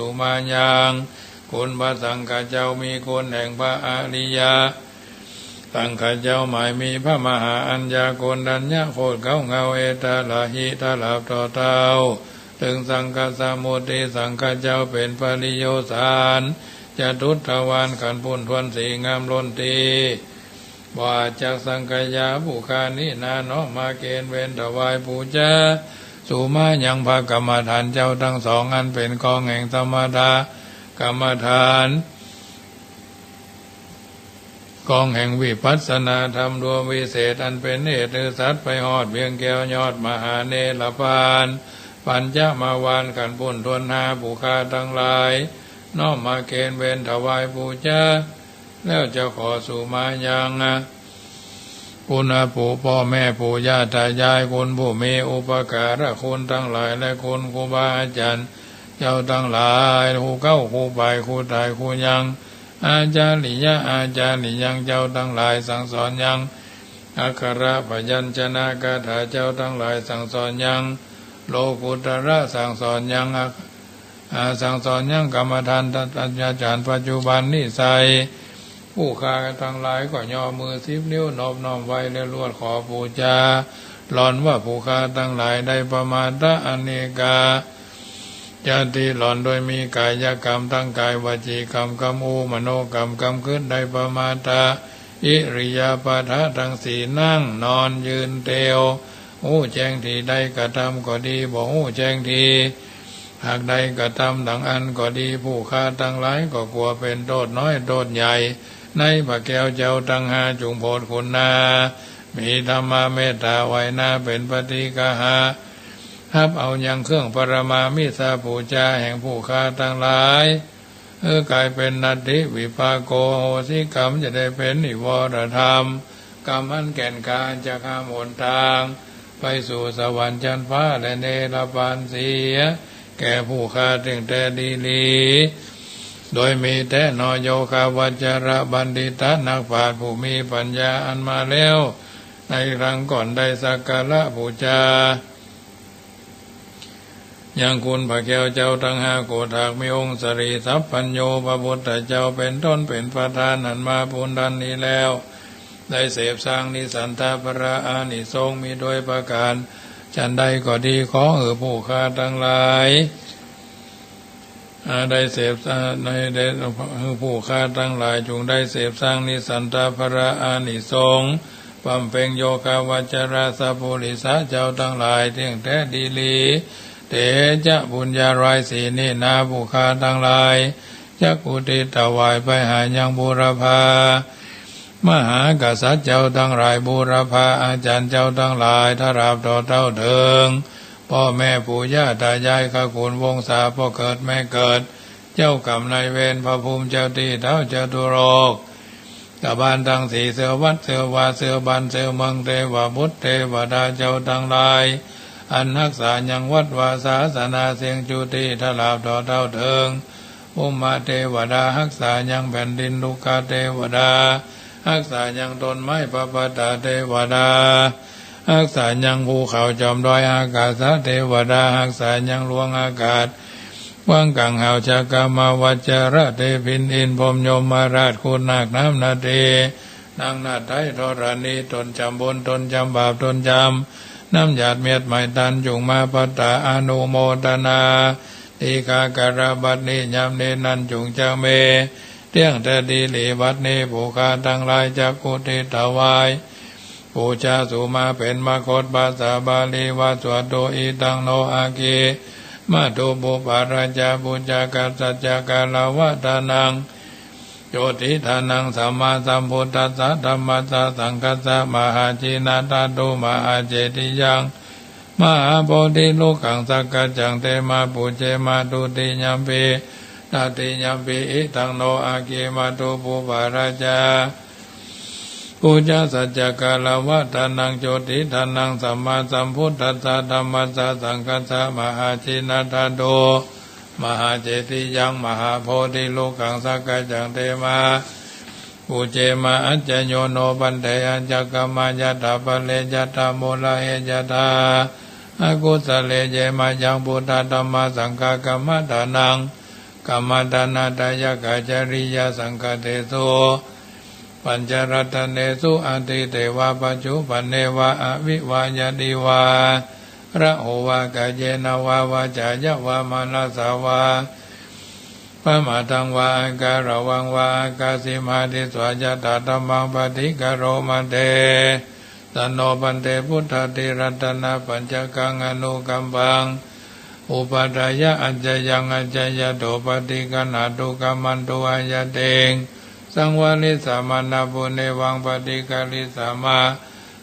สุมายังคุณพระสังฆเจ้ามีคุณแห่งพระอริยะสังฆเจ้าหมายมีพระมหาอัญญาโกณดัญญะโคตรเงาเอตาลาหิตาลาบต่อเต้าถึงสังฆสมุติสังฆเจ้าเป็นปริโยสารจะทุตทวารขันพุ่นทวนสีงามล้นตีว่าจากสังฆยาผู้คานินาน้อมมาเกณฑ์เวนถวายปูจาสุมายังพระกรรมฐานเจ้าทั้งสองอันเป็นกองแห่งธรรมดากรรมฐานกองแห่งวิปัสสนาธรรมดวงวิเศษอันเป็นเหตุสัตว์ไปหอดเบียงแก้วยอดมหาเนรพานปัญจมาวานขันปุ่นทวนหาบุคาทั้งหลายน้อมมาเกณฑ์เวนถวายปูจาแล้วจะขอสุมายังคุณปู่พ่อแม่ปู่ย่าตายายคุณผู้มีอุปการะคุณทั้งหลายและคุณครูบาอาจารย์เจ้าทั้งหลายครูเก้าครูไปครูตายครูยังอาจารย์นิยะอาจารย์นิยังเจ้าทั้งหลายสั่งสอนยังอักขระพยัญชนะคาถาเจ้าทั้งหลายสั่งสอนยังโลกุตระสั่งสอนยังสั่งสอนยังกรรมฐานอาจารย์ปัจจุบันนิสัยผู้ค้าทั้งหลายก็ย่อมือ10 นิ้วนอบน้อมไว้และลวดขอบูชาหลอนว่าผู้ค้าทั้งหลายได้ประมาทอเนกาญาติหลอนโดยมีกายกรรมทั้งกายวจีกรรมกรรมมโนกรรมกรรมขึ้นได้ประมาทอิริยาบถทั้งสี่นั่งนอนยืนเตียวแจ้งที่ใดกระทำก็ดีบ่แจ้งที่หากใดกระทำดังอันก็ดีผู้ค้าทั้งหลายก็กลัวเป็นโทษน้อยโทษใหญ่ในพระแก้วเจ้าตั้งหาจุงโพธคุณนามีธรรมะเมตตาไว้นาเป็นปฏิกหาฮับเอายังเครื่องปรมามิสาปูจาแห่งผู้ค้าทั้งหลายกลายเป็นนัตถิวิภาโกโหสิกรรมจะได้เป็นนิวรธรรมกรรมอันแก่นการจะข้ามหนทางไปสู่สวรรค์ชั้นฟ้าและเนรบานเสียแก่ผู้ค้าถึงแต่ดีลีโดยมีแต่นโยคาวัจระบัณฑิตนักปราชญ์ผู้มีปัญญาอันมาแล้วในครั้งก่อนได้สักการะบูชายังคุณพระแก้วเจ้าทั้งห้าโกฏากมีองค์สรีสัพพัญโยพระพุทธเจ้าเป็นต้นเป็นประธานอันมาพูนดันนี้แล้วได้เสพสร้างนิสันทาภระอานิสงส์มีโดยประการฉันใดก็ดีขอผู้ค้าทั้งหลายได้เสพในได้ผู้ค้าทั้งหลายจงได้เสพสร้างนิสันตภระอานิสงส์บำเพ็ญโยคาวัจระสัพพุริสะเจ้าทั้งหลายเที่ยงแท้ดีลีเตจะบุญญารายสีนี่นาผู้ค้าทั้งหลายจักอุทิศถวายไปหายังบูรพามหากษัตริย์เจ้าทั้งหลายบูรพาอาจารย์เจ้าทั้งหลายทราบต่อเต้าเถิงพ่อแม่ปู่ย่าตายายข้าคุณวงศาพ่อเกิดแม่เกิดเจ้ากรรมนายเวรพระภูมิเจ้าที่เท้าเจ้าตุโรกกบาลทั้งสี่เสือวัดเสือวาเสือบันเสือเมืองเทวบุตรเทวดาเจ้าทั้งหลายอันรักษายังวัดวาศาสนาเสียงจุติทลาบต่อเต้าเถิงอุมาเทวดารักษายังแผ่นดินลูกาเทวดารักษายังต้นไม้ปปตาเทวดารักษายังภูเขาจอมดอยอากาศเทวดารักษายังหลวงอากาศว่างกังหาวชากามาวัจระเทพินอินพรหมยมมาราชคุณนาคน้ำนาเทนางนาไทยธรณีตนจำบุญตนจำบาปตนจำน้ำหยาดเมียดไม่ตันจุงมาปัตตาอนุโมทนาทีฆาการบัดนี้ยามเนนันจุงเจ้าเมเที่ยงแต่ดีหลีวัดนี้ผู้ค้าทั้งหลายจักกุฏิถวายปูชาสุมาเป็นมคตภาษาบาลีว่าสวดโตอีตังโนอากีมาตุบุปาราชาปุจจากาสัจจกาลาวะทานังโยติทานังสัมมาสัมพุทธัสสะธัมมัสสะสังฆัสสะมหาจีนาตาตุมหาเจติยังมหาโพธิโลกังสักกัจจังเตมาปุเจมาตุติยัมปีนาติยัมปีอิตังโนอากีมาตุปุปาราชาปุจจาสัจจกาลาวะทานังโจติทานังสัมมาสัมพุทธัสสะธัมมัสสะสังฆัสสะมหาจีนาตาโตมหาเจติยังมหาโพธิโลกังสักกัจจังเตมาปุเจมาอัจจโยโนปันเทอัจจกมายะตาปะเลยะตาโมละเอยะตาอากุสเลเยมายังพุทธธัมมสังฆกัมมะทานัง กรรมฐานาตายกาจริยสังฆเตโสปัญจรัตเนสุอติเตวะปัจจุปันเนวะอวิวายติวาระโหวากายเยนวาวาจายะวามานาสาวาพระมาตังวาอาการวังวาอากาสิมาติสวายตาธรรมังปฏิกโรมาเตสันโนปันเตพุทธติรัตนาปัญจกังอนุกัมปังอุปทายะอัจจยังอัจจยโตปฏิกนาตุกัมมันตุอายเตงสังวานิสามานาปุเนวังปฏิกาลิสามา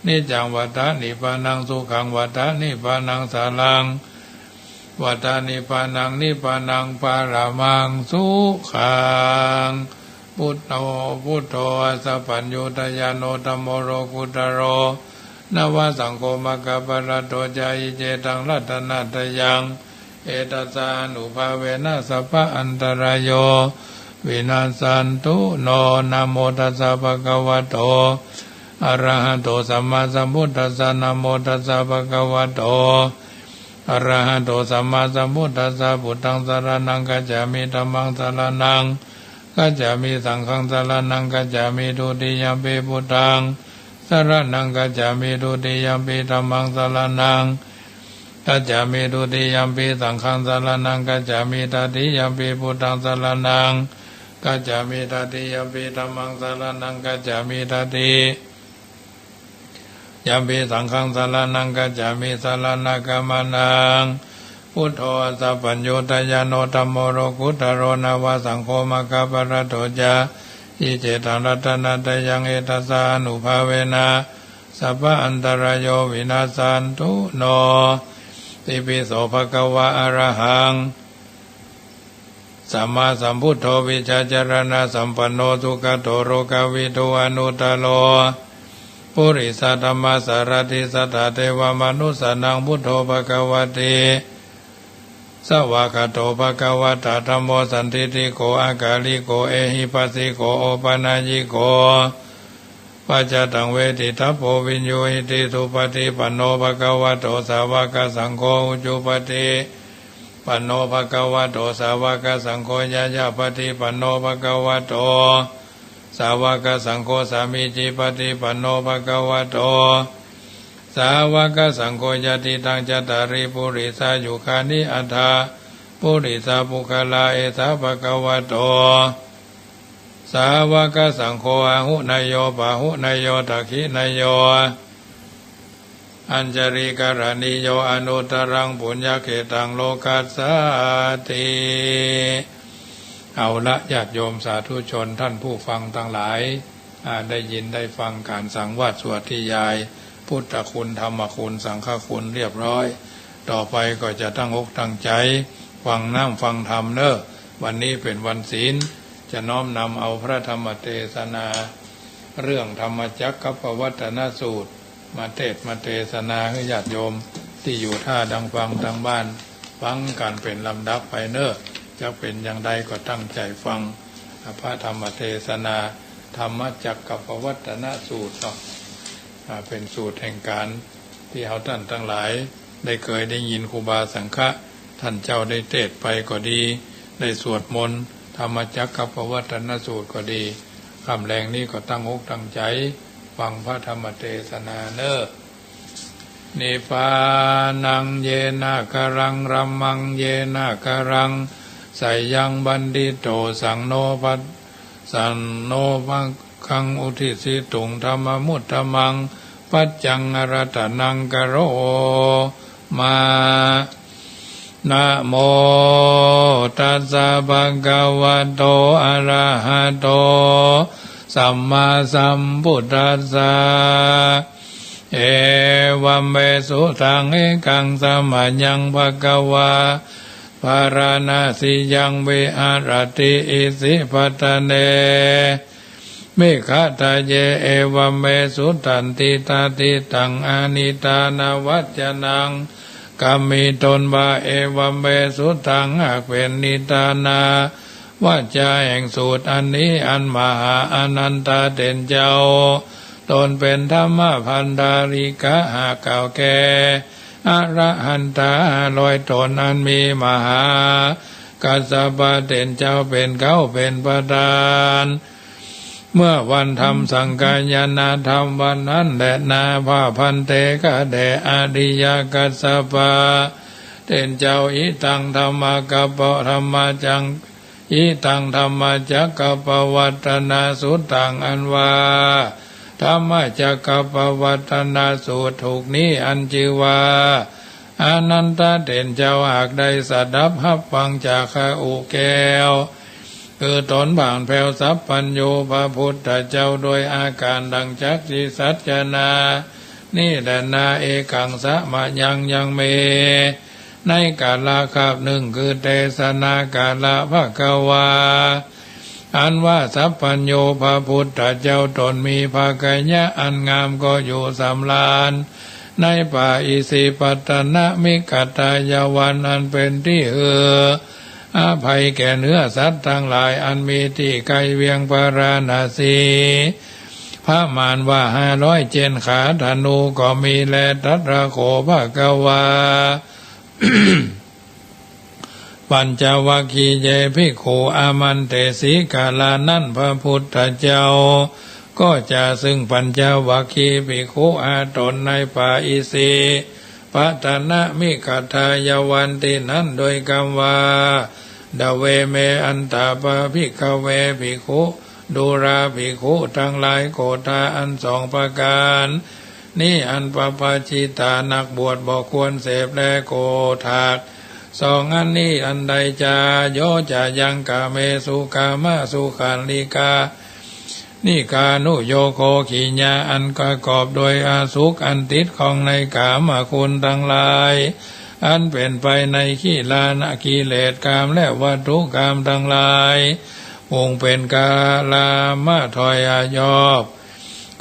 นิจังวัฏานิพานังสุขังวัฏานิพานังสาลังวัฏานิพานังนิพานังปารามังสุขังพุทโธพุทโธสัพพัญญูตยานโนธัมโมโรกุตโรนวสังโฆมะกะปะระโตจายเจตังรัตนะตยังเอตัสสานุภาเวนะสัพพะอันตรายโยวินาสันตุโนนะโมตัสสะภะคะวะโตอะระหะโตสัมมาสัมพุทธัสสะนะโมตัสสะภะคะวะโตอะระหะโตสัมมาสัมพุทธัสสะพุทธังสรณังกัจฉามิธัมมังสรณังกัจฉามิสังฆังสรณังกัจฉามิทุติยัมปิพุทธังสรณังกัจฉามิทุติยัมปิธัมมังสรณังกัจฉามิทุติยัมปิสังฆังสรณังกัจฉามิตติยัมปิพุทธังสรณังกัจฉามิตติยัมปิธัมมังสรณังกัจฉามิตติยัมปิสังฆังสรณังกัจฉามิสรณกัมมนังพุทโธสัพพัญญูตยานโนธัมโมโรกุตโรนาวาสังโฆมะกะปะระโตจาอิเจตังรัตนะตยังเอตัสสานุภาเวนะสัพพะอันตรายโยวินาสันตุโนติปิโสภะคะวะอะระหังสัมมาสัมพุทโธวิชาจารณะสัมปันโนสุขโตโรกวิโตอนุตตโลปุริสัทธมสารติสัทธาเทวมนุสสนังพุทโธภะคะวะเตสวากขาโตภะคะวะตะธัมโมสันทิฏฐิโกอากาลิโกเอหิปัสสิโกโอปะนายิโกปัจจตังเวทิทัพโพวิญโยหิติสุปฏิปันโนภะคะวะโตสาวกสังโฆอุจุปฏิปันโนภะคะวะโตสาวกสังโฆยะยะปฏิปันโนภะคะวะโตสาวกสังโฆสามีจิปฏิปันโนภะคะวะโตสาวกสังโฆยะติตังจัตตาริปุริสายุคานิอัฏฐาปุริสาปุคลาเอสาภะคะวะโตสาวกสังโฆอาหุนายโยปะหุนายโยตักขินายโยอัญจริกรณิโยอนุตรังปุญญเขตังโลกัสสติเอาละญาติโยมสาธุชนท่านผู้ฟังทั้งหลายได้ยินได้ฟังการสังวาสสวดที่ยายพุทธคุณธรรมคุณสังฆคุณเรียบร้อยต่อไปก็จะตั้งอกตั้งใจฟังน้ำฟังธรรมเนอะวันนี้เป็นวันศีลจะน้อมนำเอาพระธรรมเทศนาเรื่องธรรมจักรกับปวัตตนสูตรมาเทศมาเทศนาให้ญาติโยมที่อยู่ท่าดังฟังทางบ้านฟังการเป็นลำดับไปเนอะจะเป็นอย่างใดก็ตั้งใจฟังพระธรรมเทศนาธรรมจักรกับปวัตตนสูตรเนาะเป็นสูตรแห่งการที่เขาท่านทั้งหลายได้เคยได้ยินครูบาสังฆะท่านเจ้าได้เทศไปก็ดีได้สวดมนต์ธรรมจักรกับปวัตตนสูตรก็ดีคำแรงนี้ก็ตั้งอกตั้งใจฟังพระธรรมเทศนาเนอะนิพพานังเยนะกรังรัมมังเยนะกรังไสยังบัณฑิโตสังโนปัสสันโนภังคังอุทิสิตุงธรรมมุตตมังปัจจังอรัตนังกโรมานะโมตัสสะภะคะวะโตอะระหะโตสัมมาสัมพุทธัสสะเอวัมเมสุตังเอกังสัมมายังภะคะวะภารณาสิยังเวหรติอิสิปัตตเนเมฆะทะเยเอวัมเมสุตันติตาติตังอานิตานาวัจจนังกามิตนบาเอวัมเมสุตังอาเป็นนิตานาวัจจะแห่งสูตรอันนี้อันมหาอนันตาเด่นเจ้าตนเป็นธรรมพันธาริกะหาเก่าแก่อรหันตาลอยตนอันมีมหา กัสสปะเด่นเจ้าเป็นเขาเป็นประธานเมื่อวันทำสังฆายนาธรรมวันนั้นแด่นาพาพันเตกะแด่อริยกัสสปะเด่นเจ้าอิตังธรรมกัปปะธรรมจังอิตังธรรมจักกัปปวัตนาสุตังอันว่าธรรมจักกัปปวัตนาสูตรถูกนี้อันชื่อว่าอนันตเด่นเจ้าหากได้สดับหับฟังจากข้าอุแก้วคือตนผ่านแผ่วสัพพัญโยพระพุทธเจ้าโดยอาการดังจักสิสัจจนานี่แหละนาเอกังสะมะยังเมในกาลคาบหนึ่งคือเทศนากาลภควาอันว่าสัพพัญโยพระพุทธเจ้าตนมีภากัญญะอันงามก็อยู่สำราญในป่าอิสิปตนะมิกตายวันอันเป็นที่อภัยแก่เนื้อสัตว์ทั้งหลายอันมีที่ไกลเวียงปาราณสีพระมารว่า500เจนขาธนูก็มีแลตัตระโขภกวา ปัญจวัคคีย์เยภิกขุอามันเตสีกาลานั่นพระพุทธเจ้าก็จะซึ่งปัญจวัคคีย์ภิกขุอาตนในป่าอิสิปตนะมิกทายวันตินั้นโดยคำว่าดเวเมอันตาปะภิกขเวภิกขุดูราภิกขุทั้งหลายโกฏาอันสองประการนี่อันปปาจิตานักบวชบ่ควรเสพและโกฏากสองอันนี้อันใดจะโยจะยังกาเมสุกามะสุขันลิกานิกานุโยโคขีญาอันประกอบโดยอาสุขอันติดของในกามคุณทั้งหลายอันเป็นไปในขีลานะกิเลสกามและวัตถุกามทั้งหลายวงเป็นกาลามาถอยอายอบ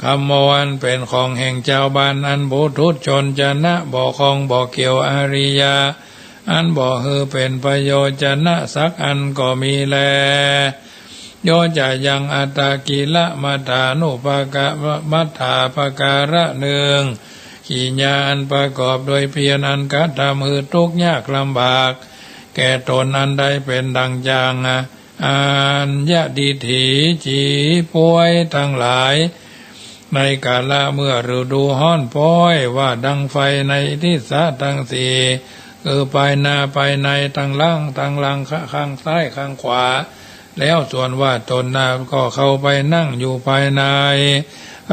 คำวันเป็นของแห่งเจ้าบ้านอันบุทุชนจะนะบ่ของบ่เกี่ยวอริยาอันบ่ฮือเป็นประโยชน์จะนะสักอันก็มีแลโยจะยังอัตตกิละมัฏฐานุปกะมัฏฐาปการะหนึ่งขีญาอันประกอบโดยเพียรอันกระทำคือทุกข์ยากลำบากแก่ตนอันใดเป็นดังจางอัญญะดิถีจีป่วยทั้งหลายในกาลเมื่อฤดูฮ้อนป้อยว่าดังไฟในทิศทั้งสี่คือภายหน้าภายในทั้งล่างทั้งหลังข้างซ้ายข้างขวาแล้วส่วนว่าตนนาก็เข้าไปนั่งอยู่ภายใน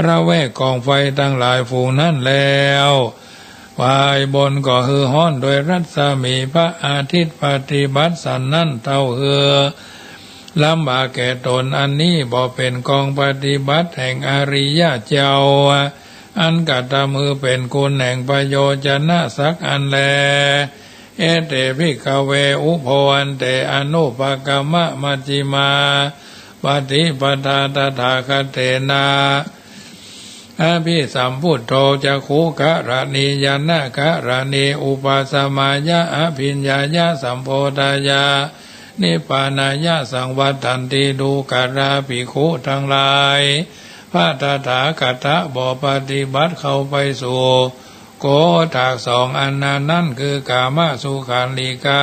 ระแวกกองไฟทั้งหลายฝูงนั้นแล้วฝ่ายบนก็ฮือฮ้อนโดยรัศมีพระอาทิตย์ปฏิบัติสันนั่นเท่าลำบากแก่ตนอันนี้บ่เป็นกองปฏิบัติแห่งอริยเจ้าอันกัตตมือเป็นคุณแห่งประโยชน์จะนะสักอันแลเอเตภิกขเวอุโภอันเตอนุปกรรมมัจจิมาปฏิปทาตถาคเตนะอภิสัมพุทโธจะคุกะระนิยานะกะระนิอุปสมายะอภิญญายะสัมโพธายานิพพานายะสังวัฏันติดูกราภิกขุทั้งหลายพระตถาคตบ่ปฏิบัติเข้าไปสู่โกฏากสองอันนั้นคือกามสุขันลิกา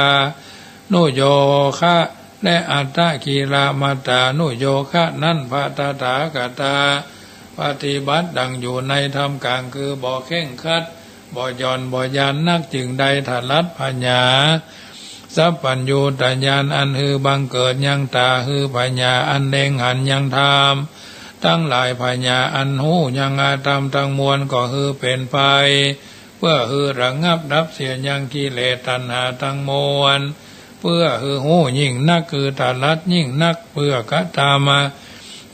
นุโยคะและอัตตกิลมัตตานุโยคะนั้นพระตถาคตปฏิบัติดังอยู่ในธรรมกลางคือบ่เข่งคัดบ่หย่อนบ่ยันนักจึงใดทัลัดปัญญาสัพพัญญูตญาณอันฮือบังเกิดยังตาฮือปัญญาอันเด้งหันยังธรรมทั้งหลายปัญญาอันหูยังอาธรรมทั้งมวลก็ฮือเป็นไปเพื่อฮือระงับดับเสียยังกิเลสตัณหาทั้งมวลเพื่อฮือหูยิ่งนักคือทัลัดยิ่งนักเพื่อกตามา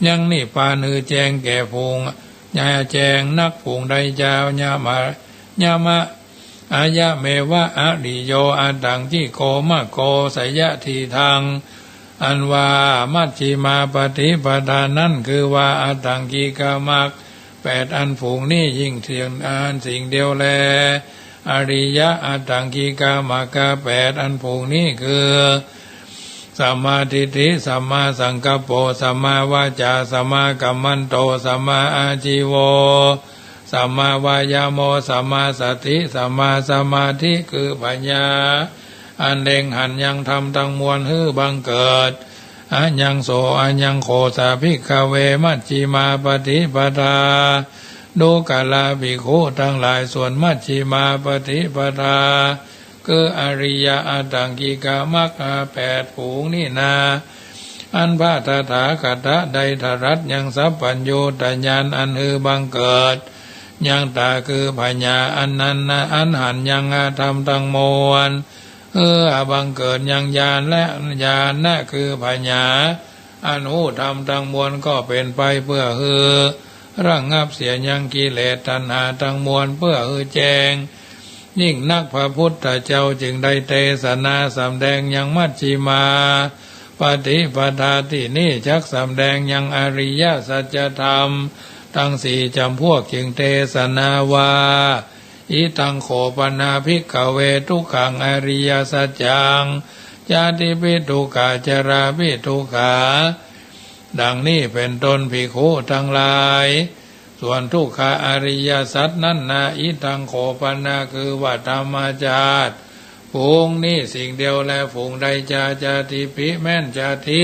ยังนี่ปานฮือแจงแก่ภูงญาแจงนักภูงใดเจ้าญามะอายะเมวะอะริโยอัตตังที่โกมะโกสยะทีทางอันว่ามัชฌิมาปฏิปทานั้นคือว่าอัตตังกีกามัก8อันฝูงนี้ยิ่งเทียงอันสิ่งเดียวแลอริยะอัตตังกีกามากะ8อันฝูงนี้คือสัมมาทิฏฐิสัมมาสังกัปโปสัมมาวาจาสัมมากัมมันโตสัมมาอาชีโวสัมมาวายาโมสัมมาสติสัมมาสมาธิคือปัญญา อันเด้งหันยังทำตั้งมวลฮือบังเกิดอันยังโสอันยังโคสาภิกขเวมัชฌิมาปฏิปทาดูกาลาภิกขุทั้งหลายส่วนมัชฌิมาปฏิปทาคืออริยอัตถังกิกามรรค8ฝูงนี่นาอันพระตถาคตใดทรัตยังสัพพัญโยตญาณอันฮือบังเกิดยังตาคือปัญญาอันนั้นอันหันยังอาธรรมตั้งมวลบังเกิดยังญาณและญาณนั่นคือปัญญาอันหูธรรมตั้งมวลก็เป็นไปเพื่อระงับเสียยังกิเลสตัณหาตั้งมวลเพื่อแจ้งยิ่งนักพระพุทธเจ้าจึงได้เทศนาสำแดงยังมัชฌิมาปฏิปทาที่นี่จักสำแดงยังอริยสัจธรรมทั้งสี่จำพวกจึงเทศนาว่าอิตังโขปนาภิกขเวทุกขังอริยสัจจังจาติปิทุกขาจราปิทุกขาดังนี้เป็นต้นภิกขุทั้งหลายส่วนทุกขาอริยสัจนั้นนะอิตังโขปนาคือว่าธรรมชาติฝูงนี้สิ่งเดียวและฝูงใดจาติปิแม่นจาติ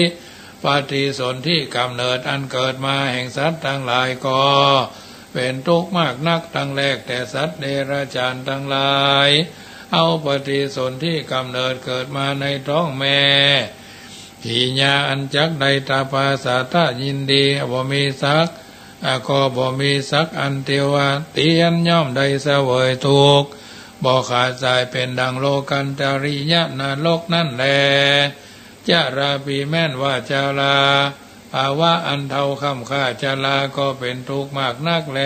ปฏิสนธิกำเนิดอันเกิดมาแห่งสัตว์ทั้งหลายก็เป็นทุกข์มากนักทั้งแรกแต่สัตว์เดรัจฉานทั้งหลายเอาปฏิสนธิกำเนิดเกิดมาในท้องแม่ขีญาอันจักใดตาภาษาตายินดีบ่มีสักก็บ่มีสักอันเทวะเตียนย่อมใดเสวยทุกข์บ่ขาดสายเป็นดังโลกันตริยะนรกนั่นแลจาราปีแม่นว่าจาราภาวะอันเท่าคำค่าจาราก็เป็นทุกข์มากนักแล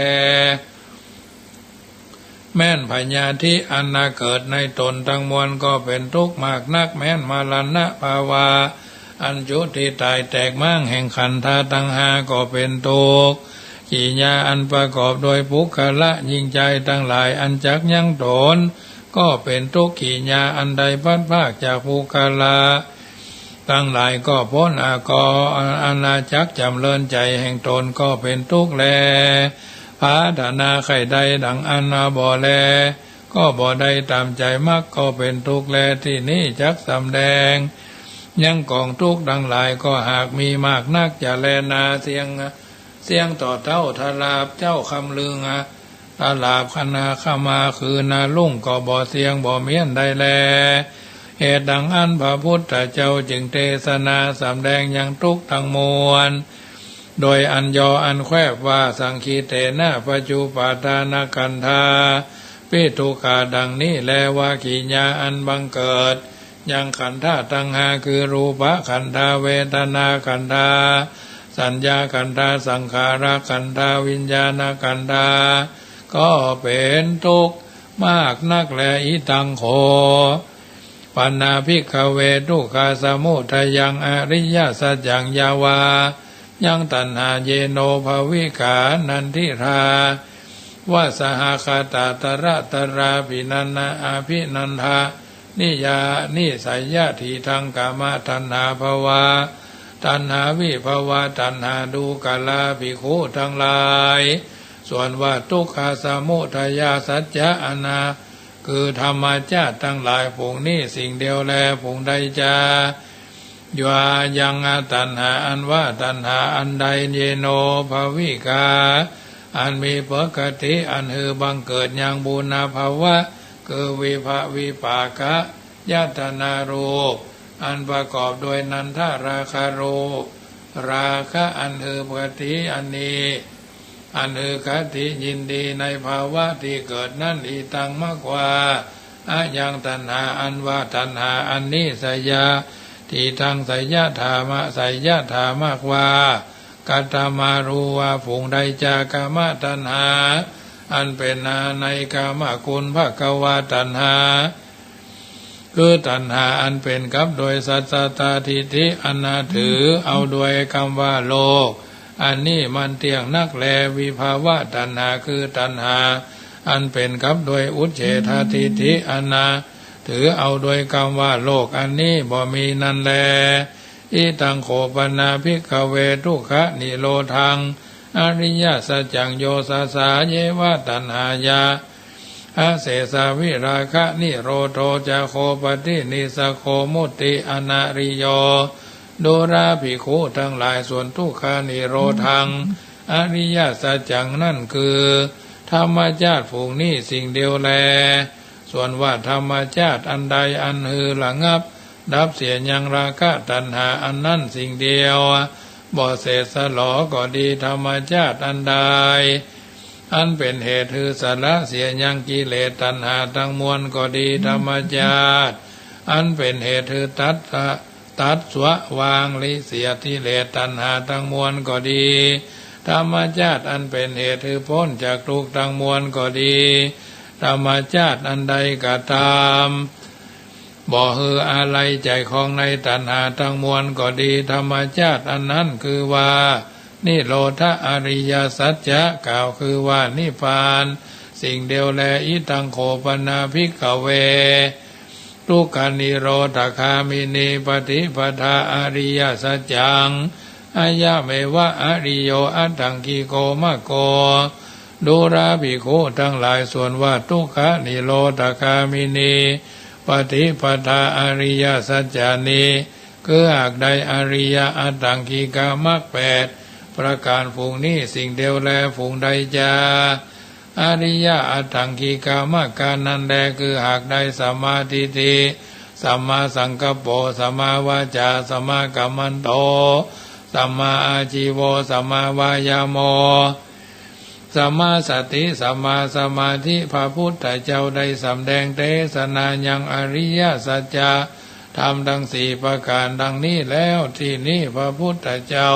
แม่นพญาธิอันนาเกิดในตนทั้งมวลก็เป็นทุกข์มากนักแม่นมาลณะภาวะอันจุติตายแตกมั่งแห่งขันธาตั้งห้าก็เป็นทุกข์ขีญาอันประกอบโดยภุคละยิ่งใจทั้งหลายอันจักยังตนก็เป็นทุกข์ขีญาอันใดพัดภาคจากภุคละทั้งหลายก็พ้นอาณาจักรจำเริญใจแห่งตนก็เป็นทุกข์แลพาดานาไข่ใดดังอันนาบ่แลก็บ่ได้ตามใจมักก็เป็นทุกข์แลที่นี่จักสำแดงยังกองทุกข์ดังหลายก็หากมีมากนักจะแลนาเสียงต่อเท่าทลาบเจ้าคำลือทลาบคณาขมาคือนาลุ่งก็บ่เสียงบ่เมียนได้แลเหตุดังอันพระพุทธเจ้าจึงเทศนาสำแดงยังทุกข์ทั้งมวลโดยอันยออันแควบว่าสังคีเตนะปัจจุปาทานกันธาปิทุกขาดังนี้แลว่าขีญาอันบังเกิดยังขันธาตั้งหาคือรูปขันธาเวทนาขันธาสัญญาขันธาสังขารขันธาวิญญาณขันธาก็เป็นทุกข์มากนักแลอิตังโขปัญนาภิกขเวทุกขาสมุทัยยังอริยสัจจังยาวายังตัณหาเยโนภวิกานันทิราวาสหคาตาตระตราภินันนาอภินันทานิยานิสัยยะทีทางกามตัณหาภวาตัณหาวิภวาตัณหาดูกาลาภิกขุทั้งหลายส่วนว่าทุกขาสมุทัยสัจจะอนาคือธรรมชาติทั้งหลายผงนี้สิ่งเดียวแลผงใดจายายังตัณหาอันว่าตัณหาอันใดเยโนภวิกาอันมีปกติอันหือบังเกิดยังบุญภาวะคือวิภวิปากะยตนารูปอันประกอบโดยนันทราคารูปราคะอันหือปกติอันนี้อันหือคติยินดีในภาวะที่เกิดนั่นอีตังมากกว่ายังตัณหาอันว่าตัณหาอันนี้สยาที่ทางไสยธามะไสยธามากว่ากัตมารูว่าผงใดจากามตัณหาอันเป็นนาในกามคุณภกวาตัณหาคือตัณหาอันเป็นกับโดยสัจจตาทิฏฐิอันนาถือเอาโดยคำว่าโลกอันนี้มันเที่ยงนักแลวิภาวะตัณหาคือตัณหาอันเป็นกับโดยอุเฉททิฏฐิอันนาถือเอาโดยคำว่าโลกอันนี้บ่มีนั่นแลอิตังโขปนาภิกขเวทุกขะนิโรธังอริยสัจจังโยสาสาเยวะตัณหายา อาเสสาวิราคะนิโรโธจาโคปฏินิสโคมุตติอนาริโยโดราภิกขุทั้งหลายส่วนทุกขานิโรธังอริยสัจจังนั่นคือธรรมชาติฝูงนี้สิ่งเดียวแลส่วนว่าธรรมชาติอันใดอันหือระงับดับเสียยังราคะตัณหาอันนั้นสิ่งเดียวบ่เสดสลอก็ดีธรรมชาติอันใดอันเป็นเหตุคือสละเสียยังกิเลสตัณหาทั้งมวลก็ดีธรรมชาติอันเป็นเหตุคือตัดสวะวางลิเสียกิเลสตัณหาทั้งมวลก็ดีธรรมชาติอันเป็นเหตุคือพ้นจากทุกข์ทั้งมวลก็ดีธรรมชาติอันใดก็ตามบ่ฮืออะไรใจของในตัณหาทั้งมวลก็ดีธรรมชาติอันนั้นคือว่านิโรธอริยสัจจะกล่าวคือว่านิพพานสิ่งเดียวแลอิตังโคปนาภิกขเวทุกขานิโรธคามินีปฏิปทาอริยสัจจังอายะเมวะอริโยอัตถังกิโกมะโกดูราภิกขุทั้งหลายส่วนว่าทุกขานิโรธคามินีปฏิปทาอริยสัจจานิคือหากใดอริยอัตถังกิกามรรคแปดประการฝูงนี้สิ่งเดียวแลฝูงใดจาอริยอัตถังกิกามรรคการนั้นแลคือหากใดสัมมาทิฏฐิสัมมาสังกัปโปสัมมาวาจาสัมมากัมมันโตสัมมาอาชีโวสัมมาวายาโมสัมมาสติสัมมาสมาธิพระพุทธเจ้าได้สำแดงเทศนายังอริยสัจจะทำดังสี่ประการดังนี้แล้วที่นี้พระพุทธเจ้า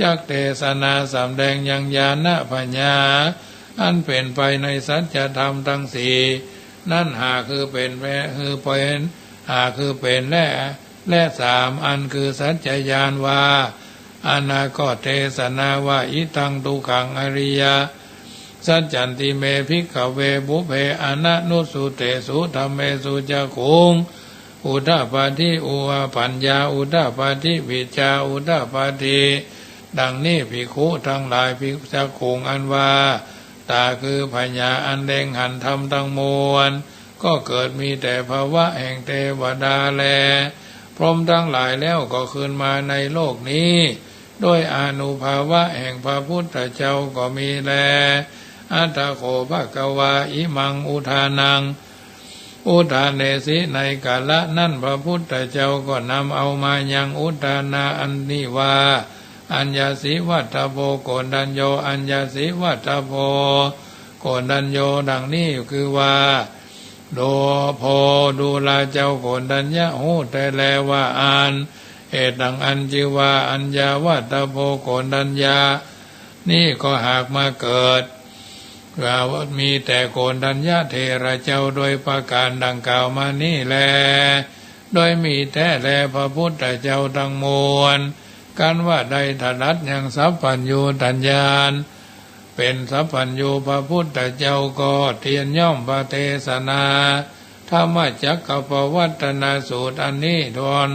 จักเทศนาสำแดงยังญาณปัญญาอันเป็นไปในสัจธรรมทั้งสี่นั่นหาคือเป็นหาคือเป็นและสามอันคือสัจจญาณว่าอนาคตเทศนาว่าอิตังทุกขังอริยสัจจันติเมภิกขเวบุเพอนะนุสุเตสุธัมเมสุจักขุงอุทธปาทิอุวาปัญญาอุทธปาทิวิจาอุทธปาทิดังนี้ภิกขุทั้งหลายภิกษุจักขุงอันว่าตาคือพญาอันแดงหันธรรมทั้งมวลก็เกิดมีแต่ภาวะแห่งเทวดาแลพรหมทั้งหลายแล้วก็คืนมาในโลกนี้โดยอานุภาวะแห่งพระพุทธเจ้าก็มีแลอัตถโขภควาอิมังอุทานังอุทานเนสิในกาละนั้นพระพุทธเจ้าก็นำเอามายังอุทานาอันนี้ว่าอัญญาสิวัตถโพโกณฑัญโยอัญญาสิวัตถโพโกณฑัญโยดังนี้คือว่าโดโพดูลาเจ้าโกณฑัญญะหูแต่แลว่าอ่านเหตุดังอันจิว่าอัญญาวัตถโพโกณฑัญญานี่ก็หากมาเกิดกล่าวว่ามีแต่โกณฑัญญะเทระเจ้าโดยประการดังกล่าวมานี่แลโดยมีแท้แลพระพุทธเจ้าทั้งมวลการว่าใดถนัดยังสัพพัญญูตัญญาณเป็นสัพพัญญูพระพุทธเจ้าก็เทียนย่อมพระเทศนาธรรมจักรปวัตนาสูตรอันนี้ทวน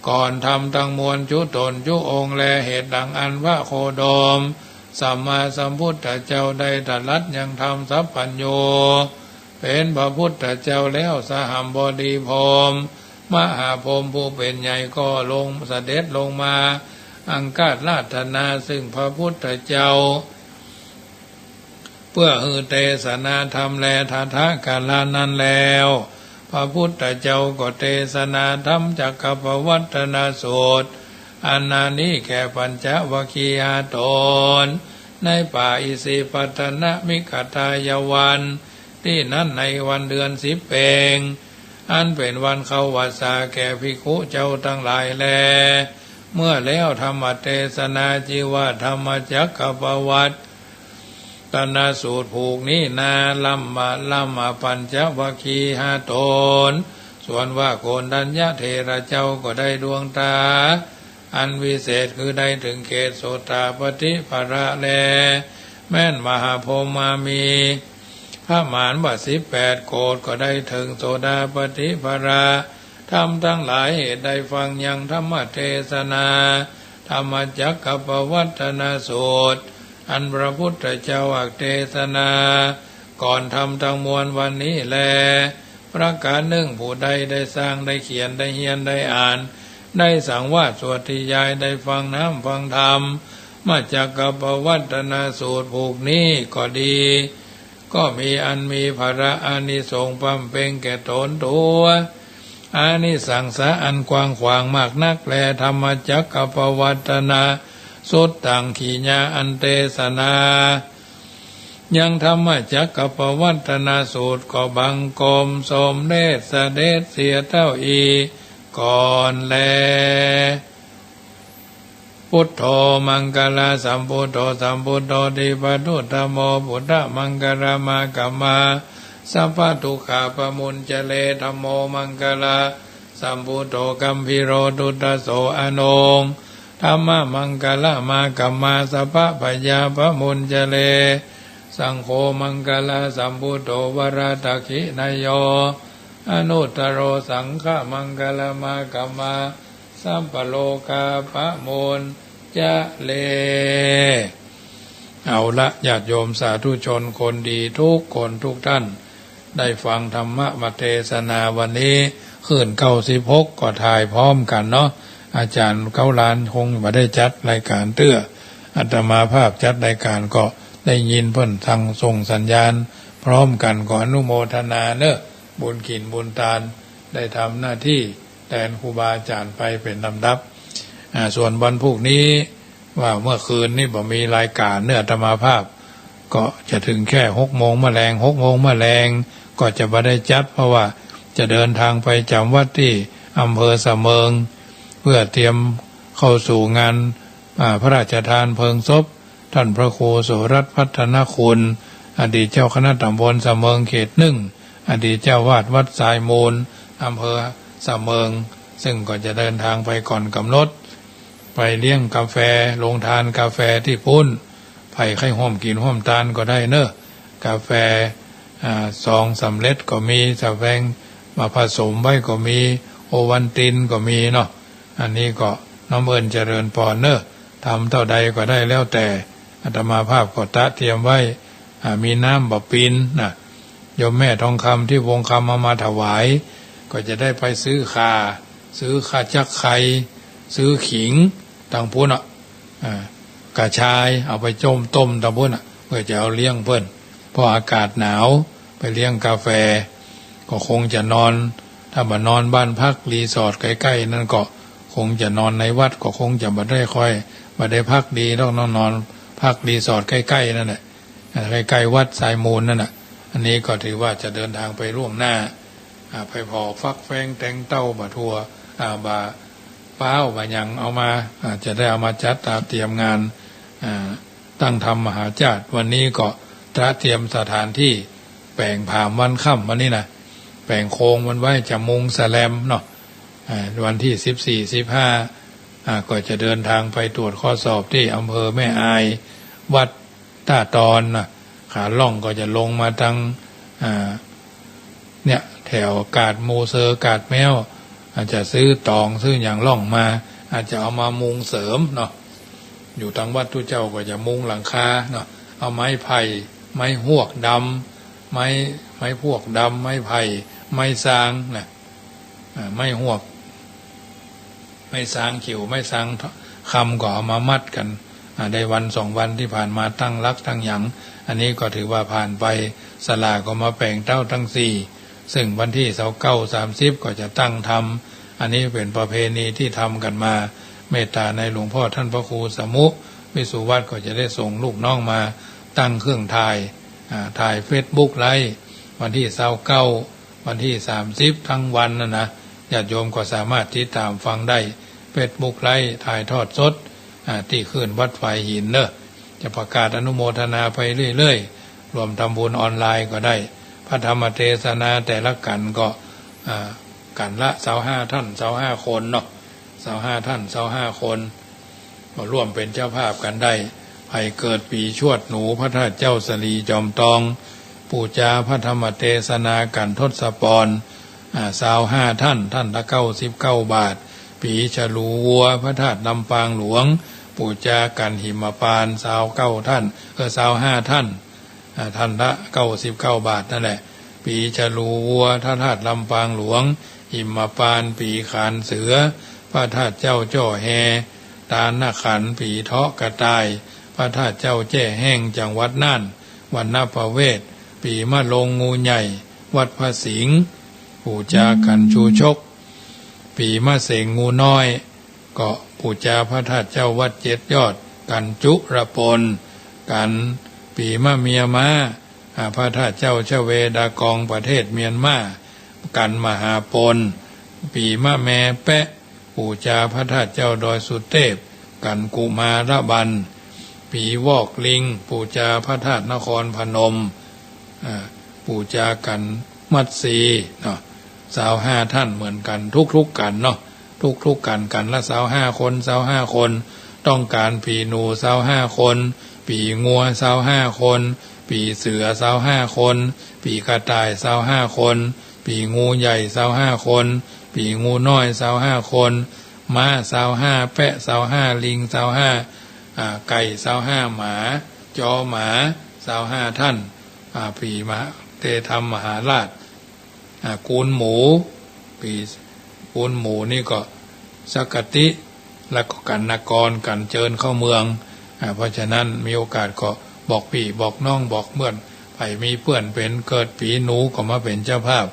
ก่อนทำทั้งมวลจุตนจุองค์แลเหตุดังอันว่าโคโดมสัมมาสัมพุทธเจ้าได้ตรัสยังทำสัพพัญญูเป็นพระพุทธเจ้าแล้วสหัมบดีพรหมมหาพรหมผู้เป็นใหญ่ก็ลงเสด็จลงมาอังคาดราธนาซึ่งพระพุทธเจ้าเพื่อฮือเทศนาธรรมแลทาทะกาลานั้นแล้วพระพุทธเจ้าก็เทศนาธรรมจักรปวัตนาสูตรอันนานี้แก่ปัญจวัคคีย์ตนในป่าอิสิปตนะมิกทายวันที่นั้นในวันเดือน10 เพ็งอันเป็นวันเข้าพรรษาแก่ภิกขุเจ้าทั้งหลายแลเมื่อแล้วธรรมเทศนาจิว่าธรรมจักรปวัตตนาสูตรผูกนี้นาลัมมาปัญจวัคคีย์ตนส่วนว่าโกณฑัญญะเทระเจ้าก็ได้ดวงตาอันวิเศษคือได้ถึงเขตโสตาปฏิภระแลแม่นมหาโพมามีพระหมานว่า18 โกฏก็ได้ถึงโสดาปฏิภระทำทั้งหลายเหตุใดฟังยังธรรมเทศนาธรรมจักรปวัตนาสูตรอันพระพุทธเจ้าอักเทศนา ก่อนทำทั้งมวลวันนี้แลประการหนึ่งผู้ใดได้สร้างได้เขียนได้เฮียนได้อ่านได้สังวาสสวดที่ยายได้ฟังน้ำฟังธรรมมาจากกัปวัตนาสูตรผูกนี้ก็ดีก็มีอันมีภระอานิสงส์บำเพ็ญแก่ตนตัวอานิสังสะอันกว้างขวางมากนักแลธรรมจักกัปวัตนาสุดตังขีญาอันเตสนายังธรรมจักกัปวัตนาสูตรก็บังกรมสมเด็จเสด็จเสียเต้าอีก่อนแลพุทโธมังกลาสัมพุทโธสัมพุทโธติปตุตโมพุทธมังกลามากัมมาสัพพทุกขาปมุญเจเลธัมโมมังกลาสัมพุทโธกัมพิโรตุตโสอโนงธัมมะมังกลามากัมมาสัพพพยาปมุญเจเลสังโฆมังกลาสัมพุทโธวราตขินายโยอนุตตโรสังฆมังกลามากัมมาสัมปโลกาปะมุญจะเลเอาละญาติโยมสาธุชนคนดีทุกคนทุกท่านได้ฟังธรรมะมาเทศนาวันนี้คืน96ก็ถ่ายพร้อมกันเนาะอาจารย์เก้าล้านคงมาได้จัดรายการเตื้ออาตมาภาพจัดรายการก็ได้ยินเพิ่นทางส่งสัญญาณพร้อมกันขออนุโมทนาเนอะบุญกินบุญทานได้ทำหน้าที่แทนครูบาอาจารย์ไปเป็นลำดับส่วนวันพรุ่งนี้ว่าเมื่อคืนนี่บ่มีรายการเนื้ออาตมาภาพก็จะถึงแค่6 โมงก็จะไม่ได้จัดเพราะว่าจะเดินทางไปจำวัดที่อำเภอสะเมิงเพื่อเตรียมเข้าสู่งานพระราชทานเพลิงศพท่านพระครูโสรัตน์พัฒนคุณอดีตเจ้าคณะตำบลสะเมิงเขต 1อดีตเจ้าวาดวัดทรายมูลอำเภอสะเมิงซึ่งก็จะเดินทางไปก่อนกำหนดไปเลี้ยงกาแฟลงทานกาแฟที่ปุ้นไผ่ไข่ห้อมกินห้อมตาลก็ได้เนอะกาแฟซองสำเร็จก็มีสะแวงมาผสมไว้ก็มีโอวันตินก็มีเนาะอันนี้ก็น้ำเอิญเจริญพรเนอะทำเท่าใดก็ได้แล้วแต่อาตมาภาพก็ตะเตรียมไว้มีน้ำบะปินนะโยมแม่ทองคำที่วงคำมาถวายก็จะได้ไปซื้อข่าจักไข่ซื้อขิงต่างพุนกระชายเอาไปต้มต่างพุนเพื่อจะเอาเลี้ยงเพิ่นเพราะอากาศหนาวไปเลี้ยงกาแฟก็คงจะนอนถ้าบ่นอนบ้านพักรีสอร์ทใกล้ๆนั่นก็คงจะนอนในวัดก็คงจะบ่ได้พักดีต้องนอนพักรีสอร์ทใกล้ๆนั่นแหละใกล้ๆวัดสายมูลนั่นน่ะอันนี้ก็ถือว่าจะเดินทางไปล่วงหน้าไปพอฟักแฟงแตงเต้าบะทัวบะเป้าบะยังเอามาจะได้เอามาจัดเตรียมงานตั้งธรรมมหาจารย์วันนี้ก็เตรียมสถานที่แปลงผามวันค่ำวันนี้นะแปลงโคงมันไว้จะมุงสแลมเนาะวันที่14-15ก็จะเดินทางไปตรวจข้อสอบที่อำเภอแม่อายวัดท่าตอนนะขาล่องก็จะลงมาทางเนี่ยแถวกาดมูเซอร์กาดแมวอาจจะซื้อตองซื้ออย่างล่องมาอาจจะเอามามุงเสริมเนาะอยู่ทางวัดทุเจ้าก็จะมุงหลังคาเนาะเอาไม้ไผ่ไม้หวกดำไม้พวกดำไม้ไผ่ไม้ซางนะไม้หวกไม้ซางเขียวไม้ซางคำก็เอามามัดกันได้วัน2 วันที่ผ่านมาตั้งรักตั้งหยังอันนี้ก็ถือว่าผ่านไปสลาก็มาแปลงเต้าทั้ง4ซึ่งวันที่29-30ก็จะตั้งทำอันนี้เป็นประเพณีที่ทำกันมาเมตตาในหลวงพ่อท่านพระครูสมุวิสุวัตก็จะได้ส่งลูกน้องมาตั้งเครื่องถ่ายเฟซบุ๊กไลฟ์วันที่29วันที่30ทั้งวันนะญาติโยมก็สามารถติดตามฟังได้เฟซบุ๊กไลฟ์ถ่ายทอดสดที่ขึ้นวัดไฟหินเนอะจะประกาศอนุโมทนาไปเรื่อยๆรวมทำบุญออนไลน์ก็ได้พระธรรมเทศนาแต่ละกันก็กันละ25 ท่าน25 คนเนาะ25 ท่าน25 คนมาร่วมเป็นเจ้าภาพกันได้ไผ่เกิดปีชวดหนูพระธาตุเจ้าสลีจอมตองปูจาพระธรรมเทศนากันทศปร25 ท่านละ99 บาทปีฉลูวัวพระธาตุลำปางหลวงปูจากันหิมพานต์29 ท่าน25 ท่าน ท่านละ99 บาทนั่นแหละปีฉลูวัวพระธาตุลำปางหลวงหิมปานปีขานเสือพระธาตุเจ้าจ้อแฮตาหน้าขันปีเทาะกระต่ายพระธาตุเจ้าแจ้แห้งจังหวัดน่านวันนาประเวศปีมะลงงูใหญ่วัดพระสิงห์ปูจากันชูชกปีมะเสงงูน้อยก็ปูจาพระธาตุเจ้าวัดเจ็ดยอดกันจุระปนกันปีมะเมียมาพระธาตุเจ้าชเวดากองประเทศเมียนมากันมหาปนปีมะแม่แปะปูจาพระธาตุเจ้าดอยสุเทพกันกุมารบันปีวอกลิงปูจาพระธาตุนครพนมปูจากันมัดสีเนาะ25 ท่านเหมือนกันทุกกันเนาะทุกกันละ25 คน25 คนต้องการปีหนู25 คนปีงัว25 คนปีเสือ25 คนปีกระต่าย25 คนปีงูใหญ่25 คนปีงูน้อย25 คนม้า25 แพะ25 ลิง25ไก่25 หมาจอหมา25 ท่านปีมหาเทธรรมมหาราชกูลหมูปีกูลหมูนี่ก็สักกติแล้วก็กันนกรกันเจิญเข้าเมืองเพราะฉะนั้นมีโอกาสก็บอกพี่บอกน้องบอกเพื่อนไปมีเพื่อนเป็นเกิดปีหนูก็มาเป็นเจ้าภาพ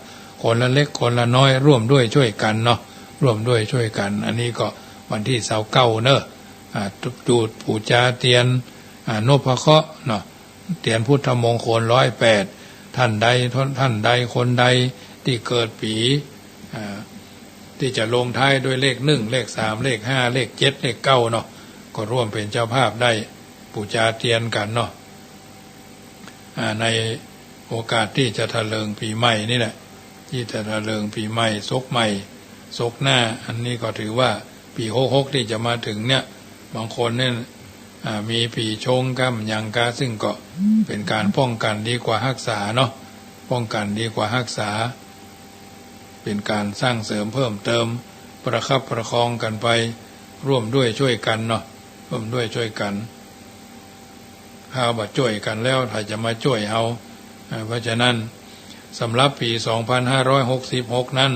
คนละเล็กคนละน้อยร่วมด้วยช่วยกันเนาะร่วมด้วยช่วยกันอันนี้ก็วันที่29เนอะจูดปูจาเตียนนพเคราะห์เนาะเตียนพุทธมงคล108ท่านใดคนใดที่เกิดปีที่จะลงท้ายด้วยเลข1เลข3เลข5เลข7เลข9เนาะก็ร่วมเป็นเจ้าภาพได้ปูจาเตียนกันเนาะในโอกาสที่จะทะเลิงปีใหม่นี่แหละที่จะทะเลิงปีใหม่ศกใหม่ศกหน้าอันนี้ก็ถือว่าปี66ที่จะมาถึงเนี่ยบางคนเนี่ยมีปีชงกำยังกาซึ่งก็เป็นการป้องกันดีกว่ารักษาเนาะป้องกันดีกว่ารักษาเป็นการสร้างเสริมเพิ่มเติมประคับประคองกันไปร่วมด้วยช่วยกันเนาะร่วมด้วยช่วยกันถ้าบัดช่วยกันแล้วถ้าจะมาช่วยเอาเพราะฉะนั้นสำหรับปี2566นั้น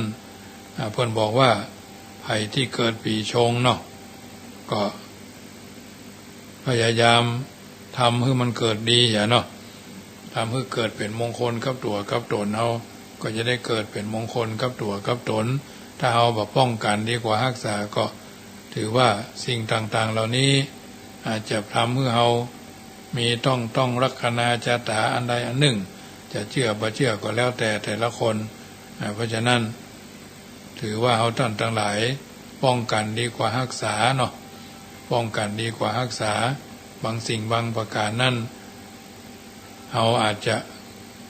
เพื่อนบอกว่าใครที่เกิดปีชงเนาะก็พยายามทำให้มันเกิดดีอย่าเนาะทำให้เกิดเป็นมงคลกับตัวกับตนเอาก็จะได้เกิดเป็นมงคลกับตัวกับตนถ้าเอาแบบป้องกันดีกว่ารักษาก็ถือว่าสิ่งต่างๆเหล่านี้อาจจะทำให้เรามีต้องลัคนาจาตาอันใดอันหนึ่งจะเชื่อบ่เชื่อก็แล้วแต่ละคนเพราะฉะนั้นถือว่าเราท่านทั้งหลายป้องกันดีกว่ารักษาเนาะป้องกันดีกว่ารักษาบางสิ่งบางประการนั้นเราอาจจะ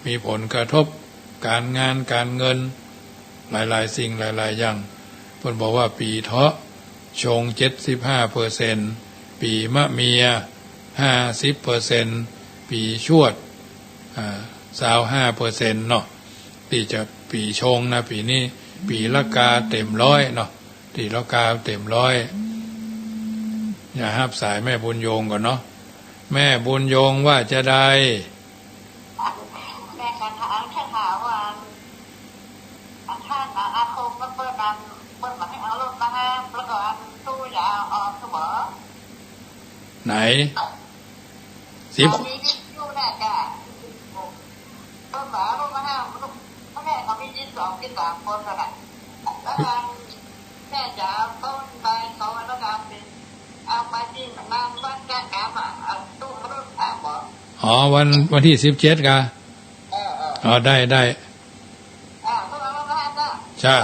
มีผลกระทบการงานการเงินหลายๆสิ่งหลายๆอย่างเพิ่นบอกว่าปีเถาะชง 75% ปีมะเมีย 50% ปีชวด25%เนาะที่จะปีชงนะปีนี้ปีละกาเต็ม100เนาะปีละกาเต็ม100อย่าห้ามสายแม่บุญโยงก่อนเนาะแม่บุญโยงว่าจะได้แม่กันถามแค่ถามว่าท่านอาคมก็เปิดดันเปิดมาให้เอารถมาห้ามแล้วก็ตู้ยาออกเสมอไหนมีดิสอยู่แน่จ้ะเปิดมารถมาห้ามพ่อแม่เขามี22 13 คนแล้วนะแล้วการแม่จะต้นใบเขาแล้วการเป็นเอาไปที่นางวัดแก้กรรมเอาตู้รถถามบอกวันที่17กะได้พวกเราบ้านก็จ้า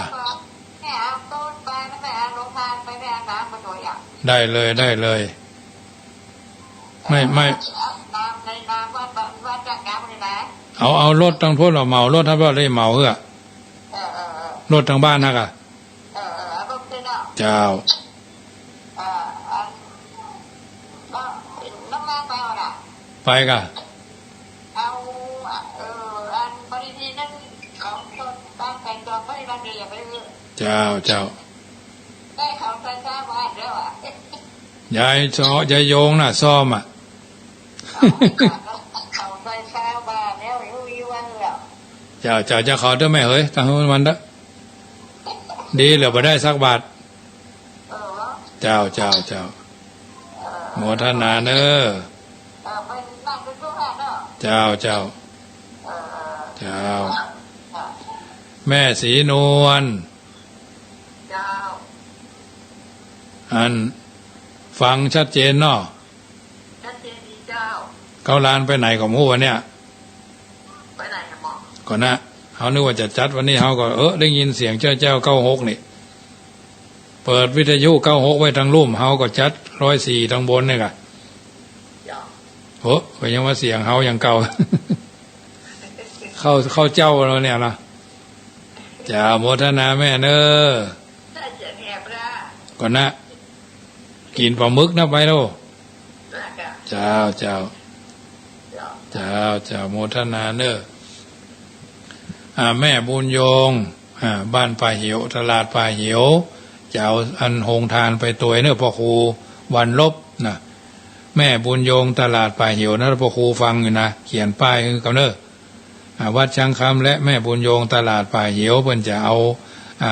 แม่เอาต้นไปแล้วแม่เอาลงทานไปแม่น้ำมาตัวอย่างได้เลยไม่น้ำในน้ำวัดแก้กรรมเลยนะเอารถทั้งพวกเราเหมารถทั้งพวกได้เหมาเหรอรถทั้งบ้านนะกะรถเนาะเจ้าน้ำมันไปเอาล่ะไปกะเอาอันบริษัทนั้นของคนตั้งแต่ตัวบริษัทเดียวไปเลยเจ้าได้เขาใส่ซ้ำมาแล้วอ่ะยายโยงน่ะซ่อมอ่ะเขาใส่ซ้ำมา เจ้าจะขอด้วยไหมเฮ้ยตั้งมันละดีเหลือบ่ได้สักบาทเจ้าโมทนาเนอเจ้าแม่ศรีนวลอันฟังชัดเจนเนาะชัดเจนดีเจ้าเขาลานไปไหนกับหมู่วันเนี้ยไปไหนครับหมอก่อนนะเขานึกว่าจะจัดวันนี้เขาก็ได้ยินเสียงเจ้า96นี่เปิดวิทยุ96ไว้ทางลุ่มเขาก็จัด104ทางบนนี่กะก็ยังว่าเสียงเขายังเก่า เข้าเจ้าเราเนี่ยนะจ้าโมทนาแม่เนอก่อนนะกินปลาหมึกนะไปแล้วเจ้าโมทนาเนอแม่บุญโยงบ้านป่าเหี่ยวตลาดป่าเหี่ยวจะเอาอันโฮงทานไปตัวเนอพ่อครูวันลบนะแม่บุญโยงตลาดป่าเหี่ยวนะพ่อครูฟังอยู่นะเขียนป้ายคือกับเนอวัดช้างคำและแม่บุญโยงตลาดป่าเหี่ยวเพิ่นจะเอา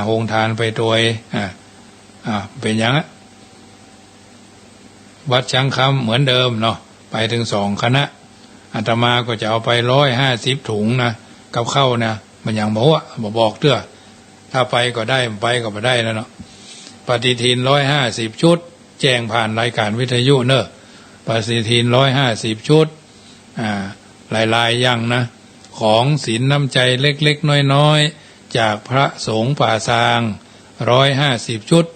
โฮงทานไปตัวเป็นอย่างนั้นวัดช้างคำเหมือนเดิมเนาะไปถึง2 คณะอาตมาก็จะเอาไป150 ถุงนะกับข้าวนะมันอย่างบอกเตื้อถ้าไปก็ได้ไปก็ไม่ได้แล้วเนาะปฏิทิน150 ชุดแจ้งผ่านรายการวิทยุเนอะปฏิทิน150 ชุดหลายๆอย่างนะของศีลน้ำใจเล็กๆน้อยๆจากพระสงฆ์ป่าซาง150 ชุด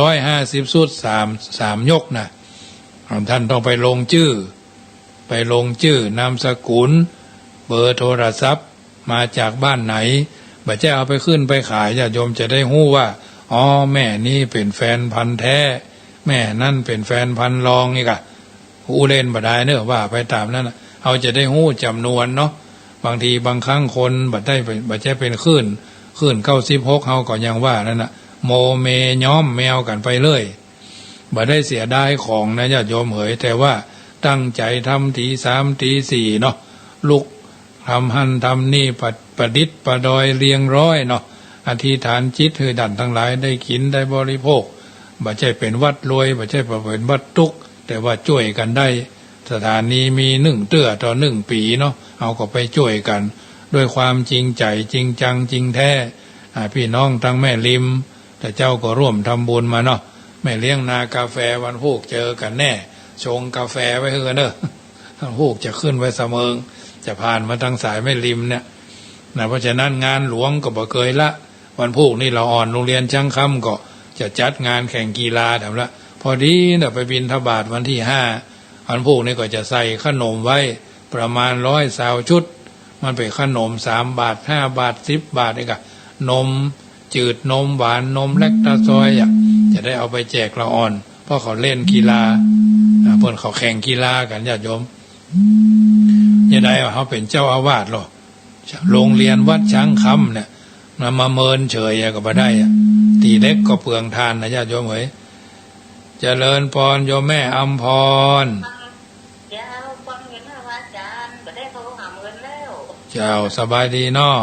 150 ชุด3ยกนะท่านต้องไปลงชื่อนามสกุลเบอร์โทรศัพท์มาจากบ้านไหนบ่ใช่เอาไปขึ้นไปขายญาติโยมจะได้ฮู้ว่าอ๋อแม่นี่เป็นแฟนพันธุ์แท้แม่นั่นเป็นแฟนพันธุ์รองนี่กะฮู้เล่นบ่ได้เนอะว่าไปตามนั้นเอาจะได้ฮู้จำนวนเนาะบางทีบางครั้งคนบ่ใช่เป็นคลื่น96เฮาก็ยังว่านั่นน่ะโมเมย้อมแมวกันไปเลยบ่ได้เสียดายของนะญาติโยมเอ๋ยแต่ว่าตั้งใจทำตี3ตี4เนาะลุกทำหั่นทำนี่ประดิษฐ์ประดอยเรียงร้อยเนาะอธิษฐานจิตให้ดันทั้งหลายได้กินได้บริโภคบ่ใช่เป็นวัดรวยบ่ใช่เป็นวัดทุกข์แต่ว่าช่วยกันได้สถานีมี1 เตื้อต่อ1 ปีเนาะเอาก็ไปช่วยกันด้วยความจริงใจจริงจังจริงแท้พี่น้องทั้งแม่ริมแต่เจ้าก็ร่วมทำบุญมาเนาะแม่เลี้ยงนากาแฟวันพูกเจอกันแน่ชงกาแฟไว้เฮือเนอะท่านพูกจะขึ้นไว้เสมอจะผ่านมาทางสายแม่ริมเนี่ยนะเพราะฉะนั้นงานหลวงก็บ่เคยละวันพูกนี่เราอ่อนโรงเรียนช่างคำก็จะจัดงานแข่งกีฬาทำละพอดีเนี่ยไปบิณฑบาตวันที่5วันพูกนี่ก็จะใส่ขนมไว้ประมาณ120 ชุดมันเป็นขนม3 บาท5 บาท10 บาทนี่กะนมจืดนมหวานนมแลคตาซอยจะได้เอาไปแจกละอ่อนเพราะเขาเล่นกีฬาเพิ่นเขาแข่งกีฬากันญาติโยมยังไงเขาเป็นเจ้าอาวาสหรอโรงเรียนวัดช้างคำเนี่ยมาเมินเฉยก็บ่ได้ตีเล็กก็เปลืองทานนะญาติโยมเอ๋ยเจริญพรโยมแม่อัมพรเจ้าสบายดีเนาะ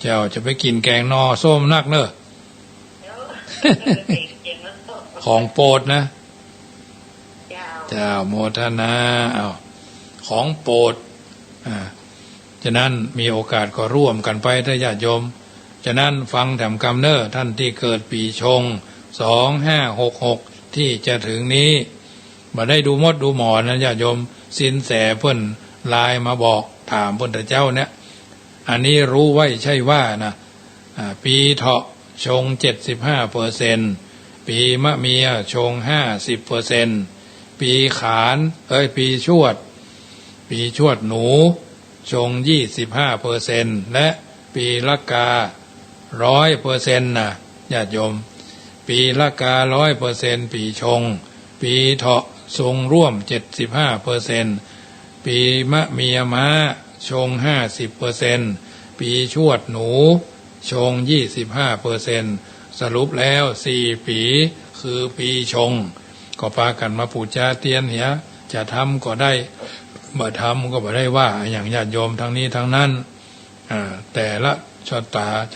เจ้าจะไปกินแกงนอส้มนักเนอะของโปรดนะเจ้าโมทนาของโปรดฉะนั้นมีโอกาสก็ร่วมกันไปถ้าญาติโยมฉะนั้นฟังแถมกำเนอท่านที่เกิดปีชง2566ที่จะถึงนี้มาได้ดูมดดูหมอนะญาติโยมสินแสเพิ่นไลน์มาบอกถามพุทธเจ้าเนี่ยอันนี้รู้ไว้ใช่ว่านะปีเถาะชง 75% ปีมะเมียชง 50%ปีขานปีชวดหนูชง 25% และปีละกา 100% นะญาติโยมปีละกา 100% ปีชงปีเถาะชงร่วม 75% ปีมะเมียม้าชง 50% ปีชวดหนูชง 25% สรุปแล้ว4 ปีคือปีชงก็พากันมาปูชาเตียนเหียจะทำก็ได้ บ่ทำก็บ่ได้ว่าอย่างญาติโยมทางนี้ทางนั้นแต่ละช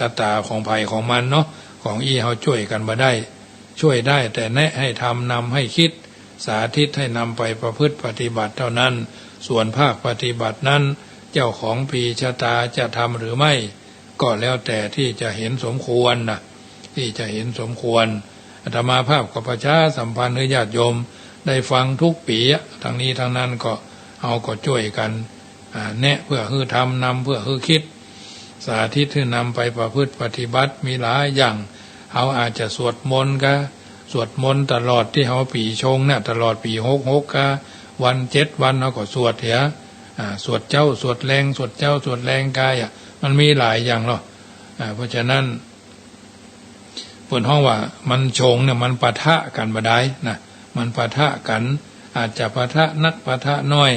ะตาของภัยของมันเนาะของเฮาช่วยกันบ่ได้ช่วยได้แต่แนะให้ทำนำให้คิดสาธิตให้นำไปประพฤติปฏิบัติเท่านั้นส่วนภาคปฏิบัตินั้นเจ้าของปีชะตาจะทำหรือไม่ก็แล้วแต่ที่จะเห็นสมควรนะที่จะเห็นสมควรอาตมาภาพกับประชาสัมพันธ์ให้ญาติโยมได้ฟังทุกปีทางนี้ทางนั้นก็เอาก็ช่วยกันแนะเพื่อฮือทำนำเพื่อฮือคิดสาธิตให้นำไปประพฤติปฏิบัติมีหลายอย่างเขาอาจจะสวดมนต์ก็สวดมนต์ตลอดที่เขาปีชงเนี่ยตลอดปี66ก็วัน7 วันเขาก็สวดเถอะสวดเจ้าสวดแรงสวดเจ้าสวดแรงกายมันมีหลายอย่างหรอกเพราะฉะนั้นเปิดห้องว่ามันชงเนี่ยมันปะทะกันบ่ได้นะมันปะทะกันอาจจะปะทะนักปะทะน้อย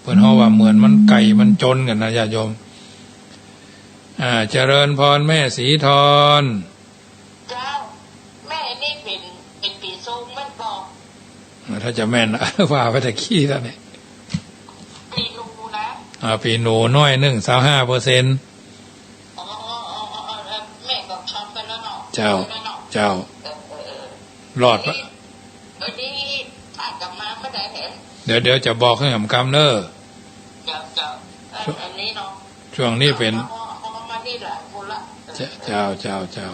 เปิดห้องว่าเหมือนมันไก่มันจนกันนะญาติโยมเจริญพรแม่สีทรเจ้าแม่นี่เป็นปีสูงมันบอกถ้าจะแม่นว่าไปแต่ขี้แล้วเนี่ยปีนูนะปีหนูน้อย1.25%แม่ก็ทำไปแล้วเนาะเจ้ารอดปะนี้อาจจะมาไม่ได้เห็นเดี๋ยวจะบอกให้หำกำเนอเจ้าอันนี้เนาะช่วงนี้เป็นมานี่แหละคนละเจ้า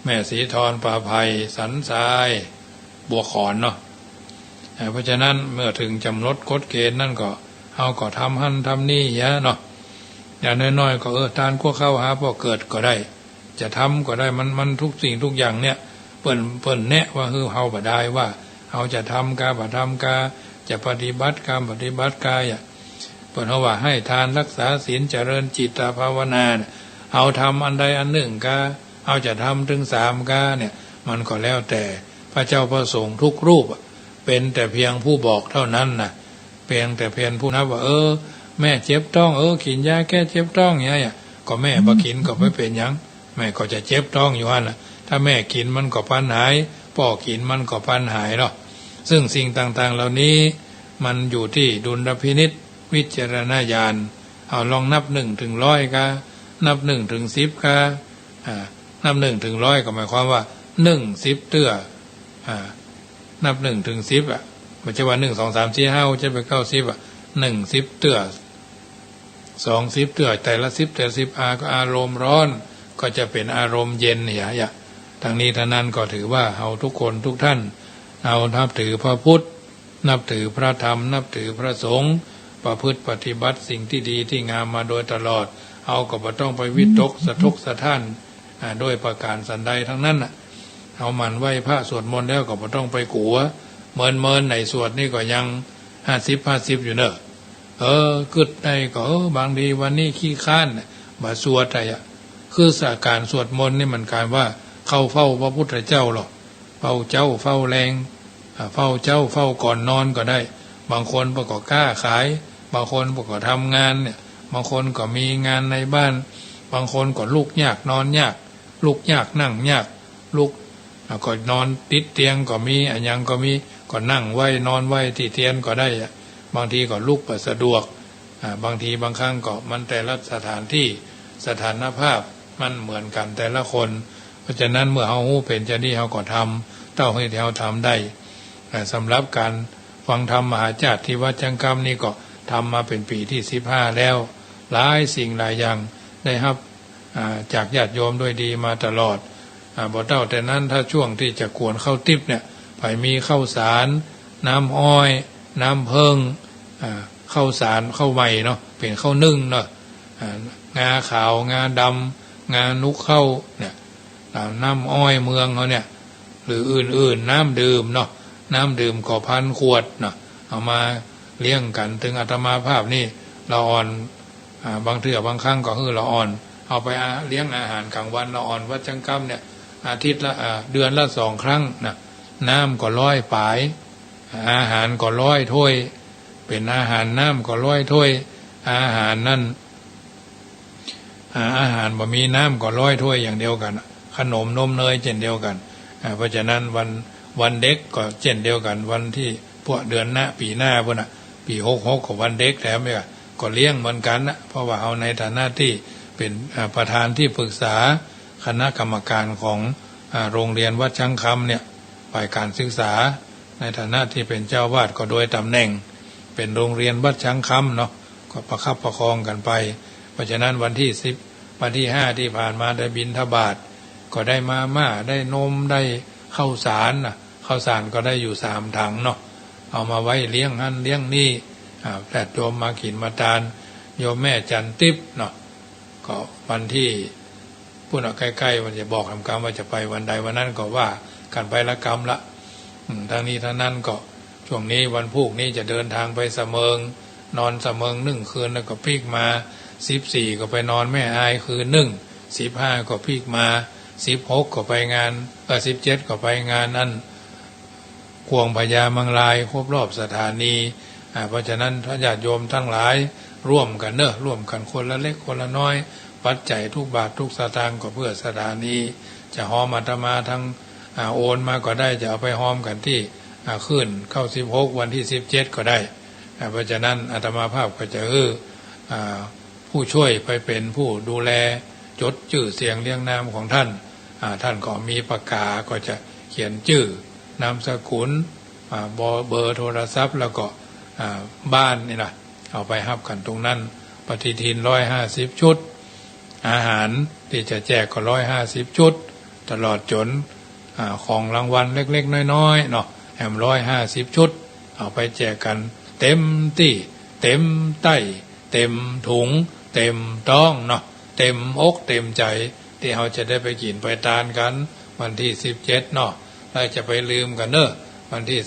แม่สีทรปาภัยสันทรายบัวขอนเนาะเพราะฉะนั้นเมื่อถึงจำนวนกฎเกณฑ์นั่นก็เอาก็ทำหั่นทำนี่เนาะอย่างน้อยๆก็ทานขั้วเข้าหาพ่อเกิดก็ได้จะทำก็ได้มันทุกสิ่งทุกอย่างเนี่ยเปิ้นแนะว่าเฮาบ่ได้ว่าเฮาจะทำกาบ่ทำกาจะปฏิบัติกรรมปฏิบัติกายเปิ้นเฮาว่าให้ทานรักษาศีลเจริญจิตภาวนาเอาทำอันใดอันหนึ่งกาเอาจะทำถึง3กาเนี่ยมันก็แล้วแต่พระเจ้าพระสงฆ์ทุกรูปเป็นแต่เพียงผู้บอกเท่านั้นนะเพียงแต่เพียงผู้นับว่าแม่เจ็บท้องกินยาแก้เจ็บท้องอย่างเงี้ยก็แม่บ่กินก็ไม่เป็นหยังแม่ก็จะเจ็บท้องอยู่หั่นน่ะถ้าแม่กินมันก็ปัญหายพ่อกินมันก็ปัญหายเนาะซึ่งสิ่งต่างๆเหล่านี้มันอยู่ที่ดุลพินิจวิจารณญาณเอาลองนับ1 ถึง 100กะนับ1 ถึง 10กะนับ1 ถึง 100ก็หมายความว่า1 10เตื้อนับ1 ถึง 10ไม่ใช่ว่า1 2 3 4 5จะไปเข้า101 10เตื้อ2 10เตื้อแต่ละ10แต่10ก็อารมณ์ร้อนก็จะเป็นอารมณ์เย็นเนี่ยทางนี้ท่านั้นก็ถือว่าเอาทุกคนทุกท่านเอานับถือพระพุทธนับถือพระธรรมนับถือพระสงฆ์ประพฤติปฏิบัติสิ่งที่ดีที่งามมาโดยตลอดเอาก็บ่ต้องไปวิตกสะทกสะท้านด้วยประการสันใดทั้งนั้นเอามันไหว้พระสวดมนต์แล้วก็บ่ต้องไปกลัวเมินในสวดนี่ก็ยัง50อยู่เนอะกึดได้ก็บางทีวันนี้ขี้ค้านบ่สวดคือสถานการสวดมนต์นี่มันกลายว่าเข้าเฝ้าพระพุทธเจ้าหรอกเฝ้าเจ้าเฝ้าแรงเฝ้าเจ้าเฝ้าก่อนนอนก็ได้บางคนก็กล้าขายบางคนก็ทำงานเนี่ยบางคนก็มีงานในบ้านบางคนก็ลุกยากนอนยากลุกยากนั่งยากลุกก็นอนติดเตียงก็มีอันยังก็มีก็นั่งไว้นอนไว้ที่เตียงก็ได้บางทีก็ลุกไปสะดวกบางทีบางครั้งก็มันแต่ละสถานที่สถานภาพมันเหมือนกันแต่ละคนเพราะฉะนั้นเมื่อเฮาฮู้เป็นจะนี่เฮาก็ทำเต้าให้เฮาทำได้สำหรับการฟังธรรมมหาจารย์ที่วัดจังกรรมนี่ก็ทำมาเป็นปีที่15แล้วหลายสิ่งหลายอย่างได้รับจากญาติโยมด้วยดีมาตลอดบ่เต้าแต่นั้นถ้าช่วงที่จะกวนข้าวติ๊บเนี่ยไปมีข้าวสารน้ำอ้อยน้ำเพิงข้าวสารข้าวใหม่เนาะเป็นข้าวนึ่งเนาะงาขาวงาดำงานุกเข้าเนี่ยน้ำอ้อยเมืองเขาเนี่ยหรืออื่นๆน้ำดื่มเนาะน้ำดื่มก็1,000 ขวดเนาะเอามาเลี้ยงกันถึงอาตมาภาพนี่เราอ่อนบางเทื่อบางครั้งก็เราอ่อนเอาไปเลี้ยงอาหารกลางวันเราอ่อนวัดจังกรรมเนี่ยอาทิตย์ละเดือนละ2 ครั้งนะน้ำก็100 ปายอาหารก็100 ถ้วยเป็นอาหารน้ำก็100 ถ้วยอาหารนั่นอาหารบ่มีน้ำก็100 ถ้วยอย่างเดียวกันขนมนมเนยเช่นเดียวกันเพราะฉะนั้นวันเด็กก็เช่นเดียวกันวันที่พวกเดือนหน้าปีหน้าพุ่น ปี66ของวันเด็กแถมเนี่ยก็เลี้ยงเหมือนกันนะเพราะว่าเอาในฐานะที่เป็นประธานที่ปรึกษาคณะกรรมการของโรงเรียนวัดช้างคำเนี่ยฝ่ายการศึกษาในฐานะที่เป็นเจ้าวาดก็โดยตำแหน่งเป็นโรงเรียนวัดช้างคำเนาะก็ประคับประคองกันไปเพราะฉะนั้นวันที่5ที่ผ่านมาได้บิณฑบาตก็ได้มาม่าได้นมได้ข้าวสารนะข้าวสารก็ได้อยู่3 ถังเนาะเอามาไว้เลี้ยงนั่นเลี้ยงนี่แพทย์โยมมาขินมาตานโยมแม่จันทิพย์เนาะก็วันที่พูดเอาใกล้ๆวันจะบอกคำกรรมว่าจะไปวันใดวันนั้นก็ว่ากันไปละกรรมละทางนี้ทางนั้นก็ช่วงนี้วันพุธนี้จะเดินทางไปเสมิงนอนเสมิง1 คืนแล้วก็พลิกมา14ก็ไปนอนแม่อายคืน15ก็พลิกมา16ก็ไปงาน17ก็ไปงานนั่นควงพญามังลายครบรอบสถานีเพราะฉะนั้นพระญาติโยมทั้งหลายร่วมกันร่วมกันคนละเล็กคนละน้อยปัจจัยทุกบาททุกสตางค์ก็เพื่อสถานีจะหอมอาตมาทั้งโอนมาก็ได้จะเอาไปหอมกันที่ขึ้นเข้า16วันที่17ก็ได้เพราะฉะนั้นอาตมาภาพก็จะผู้ช่วยไปเป็นผู้ดูแลจดชื่อเสียงเรียงนามของท่านท่านก็มีประกาศก็จะเขียนชื่อนามสกุลเบอร์โทรศัพท์แล้วก็บ้านนี่นะเอาไปฮับกันตรงนั้นปฏิทิน150 ชุดอาหารที่จะแจกก็150 ชุดตลอดจนของรางวัลเล็กๆน้อยๆเนาะแอม150 ชุดเอาไปแจกกันเต็มที่เต็มใต้เต็มถุงเต็มต้องเนาะเต็มอกเต็มใจที่เราจะได้ไปกินไปทานกันวันที่17เนาะแล้วจะไปลืมกันวันที่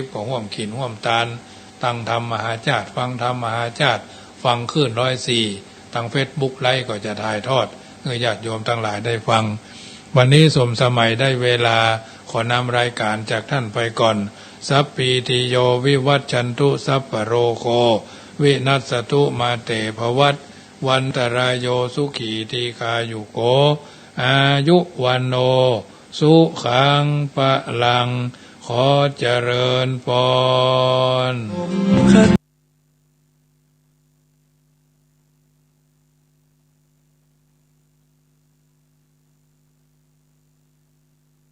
29-30ของห่วมขินห่วมตาลตั้งธรรมมหาชาติฟังธรรมมหาชาติฟังขึ้น104ทาง Facebook ไลฟ์ก็จะถ่ายทอดให้ญาติโยมทั้งหลายได้ฟังวันนี้สมสมัยได้เวลาขอนำรายการจากท่านไปก่อนสัพพีติโยวิวัชชันตุสัพพโรโควินัสสตุมาเตภวัตวันตรายโยสุขีทีคายุโกอายุวันโนสุขังปะลังขอเจริญพร